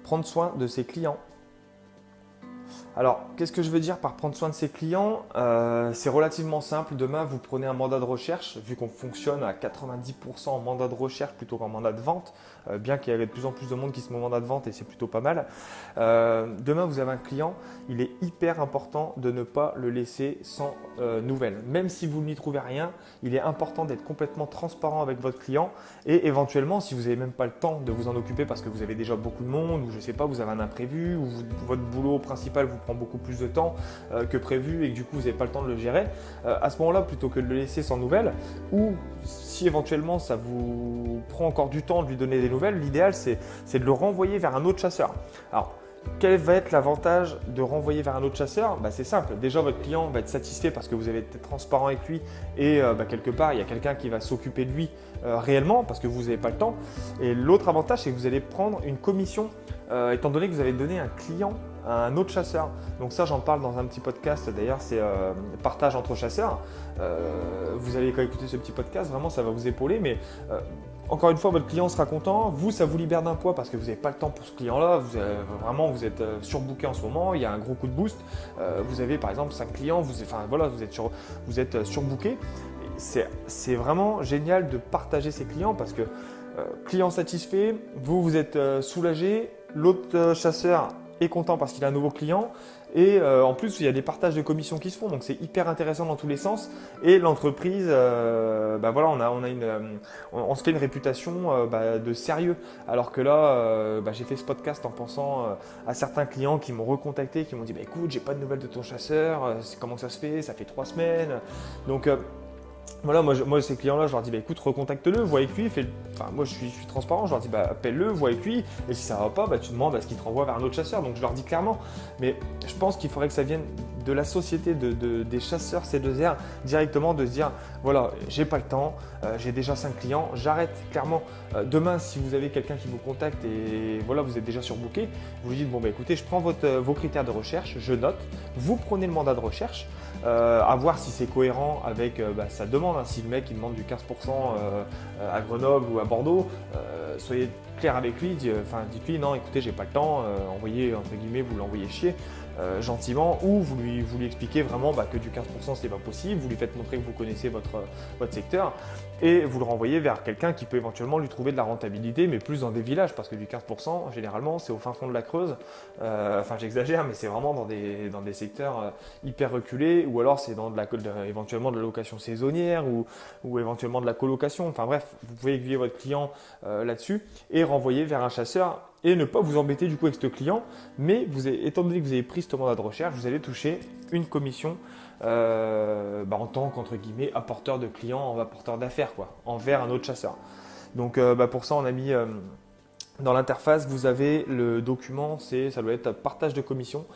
prendre soin de ses clients. Alors, qu'est-ce que je veux dire par prendre soin de ses clients? C'est relativement simple. Demain, vous prenez un mandat de recherche, vu qu'on fonctionne à 90% en mandat de recherche plutôt qu'en mandat de vente, bien qu'il y ait de plus en plus de monde qui se met en mandat de vente et c'est plutôt pas mal. Demain, vous avez un client, il est hyper important de ne pas le laisser sans nouvelles. Même si vous n'y trouvez rien, il est important d'être complètement transparent avec votre client et éventuellement, si vous n'avez même pas le temps de vous en occuper parce que vous avez déjà beaucoup de monde ou je ne sais pas, vous avez un imprévu ou votre boulot principal vous prend beaucoup plus de temps que prévu et que du coup vous n'avez pas le temps de le gérer, à ce moment-là, plutôt que de le laisser sans nouvelles ou si éventuellement ça vous prend encore du temps de lui donner des nouvelles, l'idéal c'est de le renvoyer vers un autre chasseur. Alors, quel va être l'avantage de renvoyer vers un autre chasseur? C'est simple, déjà votre client va être satisfait parce que vous avez été transparent avec lui et quelque part il y a quelqu'un qui va s'occuper de lui réellement parce que vous n'avez pas le temps. Et l'autre avantage c'est que vous allez prendre une commission étant donné que vous avez donné un client à un autre chasseur. Donc ça j'en parle dans un petit podcast d'ailleurs, c'est partage entre chasseurs. Vous allez quand écouter ce petit podcast, vraiment ça va vous épauler mais encore une fois, votre client sera content. Vous, ça vous libère d'un poids parce que vous n'avez pas le temps pour ce client-là. Vous êtes surbooké en ce moment. Il y a un gros coup de boost. Vous avez par exemple 5 clients. Vous êtes surbooké. C'est vraiment génial de partager ses clients parce que client satisfait, vous êtes soulagé. L'autre chasseur est content parce qu'il a un nouveau client. Et en plus, il y a des partages de commissions qui se font, donc c'est hyper intéressant dans tous les sens. Et l'entreprise, on se fait une réputation de sérieux. Alors que là, j'ai fait ce podcast en pensant à certains clients qui m'ont recontacté, qui m'ont dit écoute, j'ai pas de nouvelles de ton chasseur, comment ça se fait? Ça fait 3 semaines. Donc voilà, moi ces clients-là, je leur dis écoute, recontacte-le, vois avec lui, moi je suis transparent, je leur dis appelle-le, vois avec lui, et si ça va pas, tu demandes à ce qu'il te renvoie vers un autre chasseur. Donc je leur dis clairement, mais je pense qu'il faudrait que ça vienne de la société des chasseurs C2R directement de se dire voilà, j'ai pas le temps, j'ai déjà 5 clients, j'arrête clairement. Demain, si vous avez quelqu'un qui vous contacte et voilà, vous êtes déjà surbooké, vous lui dites écoutez, je prends vos critères de recherche, je note, vous prenez le mandat de recherche, à voir si c'est cohérent avec sa demande. Si le mec il demande du 15% à Grenoble ou à Bordeaux, soyez clair avec lui, dites-lui non, écoutez, j'ai pas le temps, envoyez entre guillemets, vous l'envoyez chier. Gentiment, ou vous lui expliquez vraiment que du 15% c'est pas possible, vous lui faites montrer que vous connaissez votre secteur et vous le renvoyez vers quelqu'un qui peut éventuellement lui trouver de la rentabilité, mais plus dans des villages parce que du 15% généralement c'est au fin fond de la Creuse, j'exagère mais c'est vraiment dans des secteurs hyper reculés ou alors c'est dans éventuellement de la location saisonnière ou éventuellement de la colocation, bref, vous pouvez aiguiller votre client là-dessus et renvoyer vers un chasseur et ne pas vous embêter du coup avec ce client, mais étant donné que vous avez pris ce mandat de recherche, vous allez toucher une commission en tant qu'entre guillemets apporteur de clients, apporteur d'affaires envers un autre chasseur. Donc pour ça on a mis dans l'interface, vous avez le document, ça doit être partage de commission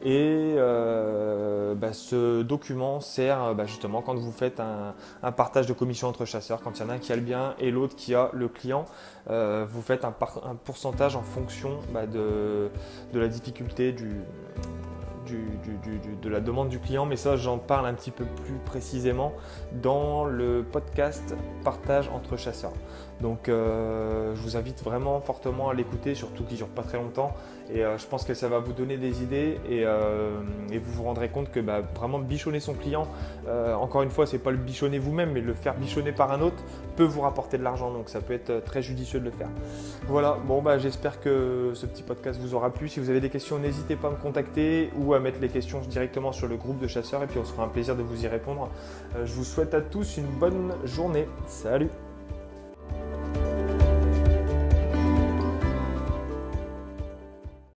et ce document sert justement quand vous faites un partage de commission entre chasseurs, quand il y en a un qui a le bien et l'autre qui a le client, vous faites un pourcentage en fonction de la difficulté de la demande du client, mais ça j'en parle un petit peu plus précisément dans le podcast partage entre chasseurs. Donc je vous invite vraiment fortement à l'écouter, surtout qu'il ne dure pas très longtemps et je pense que ça va vous donner des idées et vous vous rendrez compte que vraiment bichonner son client, encore une fois c'est pas le bichonner vous-même mais le faire bichonner par un autre peut vous rapporter de l'argent, donc ça peut être très judicieux de le faire. Voilà, j'espère que ce petit podcast vous aura plu. Si vous avez des questions, n'hésitez pas à me contacter ou à mettre les questions directement sur le groupe de chasseurs et puis on se fera un plaisir de vous y répondre. Je vous souhaite à tous une bonne journée. Salut!